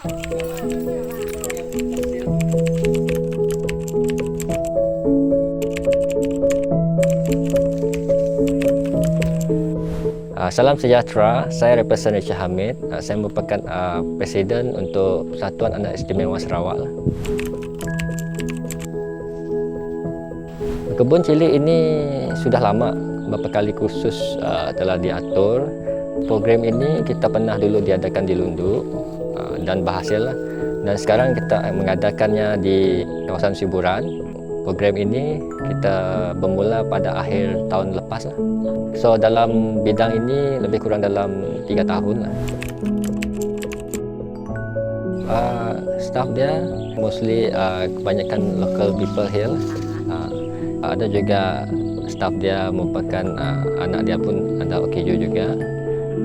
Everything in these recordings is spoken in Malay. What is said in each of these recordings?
Salam sejahtera, saya representan Richard Hamid. Saya merupakan Presiden untuk Persatuan Anak Istimewa Sarawak. Kebun cili ini sudah lama, beberapa kali kursus telah diatur. Program ini kita pernah dulu diadakan di Lundu dan berhasil. Dan sekarang kita mengadakannya di kawasan Siburan. Program ini kita bermula pada akhir tahun lepas. So dalam bidang ini lebih kurang dalam 3 tahun. Staff dia mostly kebanyakan local people here. Ada juga staff dia merupakan anak dia pun ada OKU juga.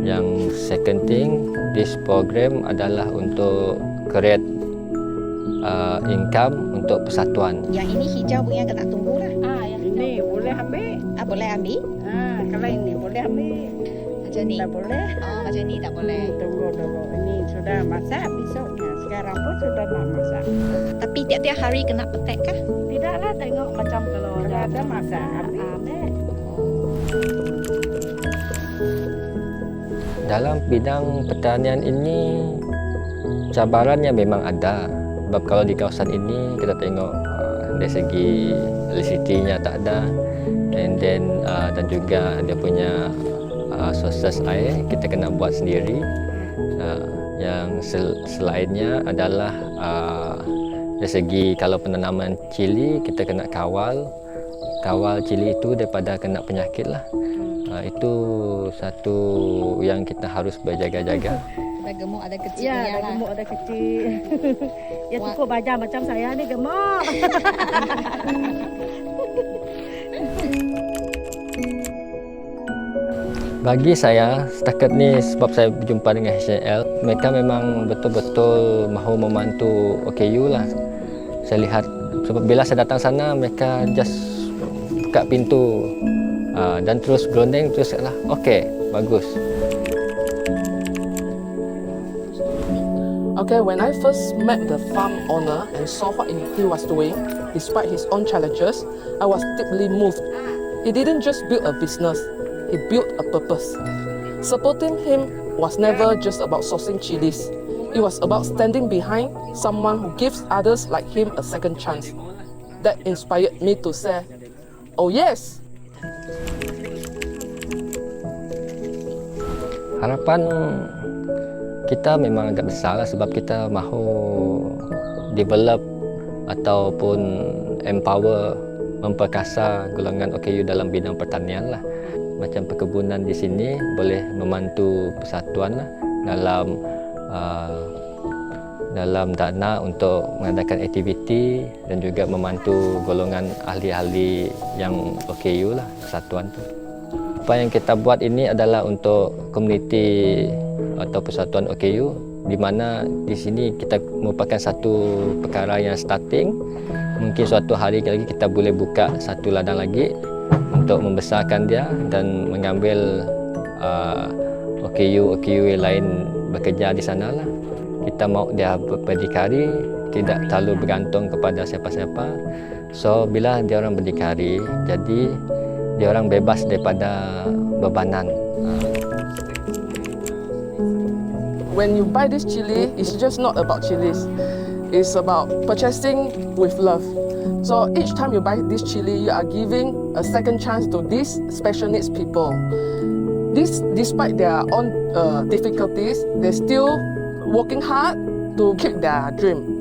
Yang second thing, this program adalah untuk create income untuk persatuan. Yang ini hijau punya kena tunggu lah. Yang ini boleh ambil. Boleh ambil. Kalau ini boleh ambil. Macam ni. Tak boleh. Macam ni tak boleh. Tunggu dulu. Ini sudah masak besoknya. Sekarang pun sudah nak masak. Tapi tiap-tiap hari kena petek kah? Tidaklah, tengok macam kalau ada masak ambil. Dalam bidang pertanian ini cabarannya memang ada. Sebab kalau di kawasan ini kita tengok dari segi electricity-nya tak ada, and then dan juga dia punya sources air kita kena buat sendiri. Yang selainnya adalah dari segi kalau penanaman cili kita kena kawal cili itu daripada kena penyakit lah. Itu satu yang kita harus berjaga-jaga. Ada gemuk, ada kecil. Ya, ada gemuk, ada kecil. Ya cukup baja macam saya ni gemuk. Bagi saya, setakat ni sebab saya berjumpa dengan HNL, mereka memang betul-betul mahu membantu OKU lah. Saya lihat, sebab bila saya datang sana, mereka just buka pintu dan terus berunding, terus lah, okey, bagus. Okay, when I first met the farm owner and saw what he was doing, despite his own challenges, I was deeply moved. He didn't just build a business, he built a purpose. Supporting him was never just about sourcing chilies. It was about standing behind someone who gives others like him a second chance. That inspired me to say, oh yes! Harapan kita memang agak besar lah sebab kita mahu develop ataupun empower, memperkasa golongan OKU dalam bidang pertanian lah. Macam perkebunan di sini boleh membantu persatuan lah dalam dana untuk mengadakan aktiviti dan juga membantu golongan ahli-ahli yang OKU lah, persatuan tu. Apa yang kita buat ini adalah untuk komuniti atau persatuan OKU, di mana di sini kita merupakan satu perkara yang starting. Mungkin suatu hari lagi kita boleh buka satu ladang lagi untuk membesarkan dia dan mengambil OKU lain bekerja di sana lah. Kita mahu dia berdikari, tidak terlalu bergantung kepada siapa-siapa. So bila dia orang berdikari, jadi dia orang bebas daripada bebanan. When you buy this chili, it's just not about chilies. It's about purchasing with love. So each time you buy this chili, you are giving a second chance to these special needs people. Despite their own difficulties, they're still working hard to keep their dream.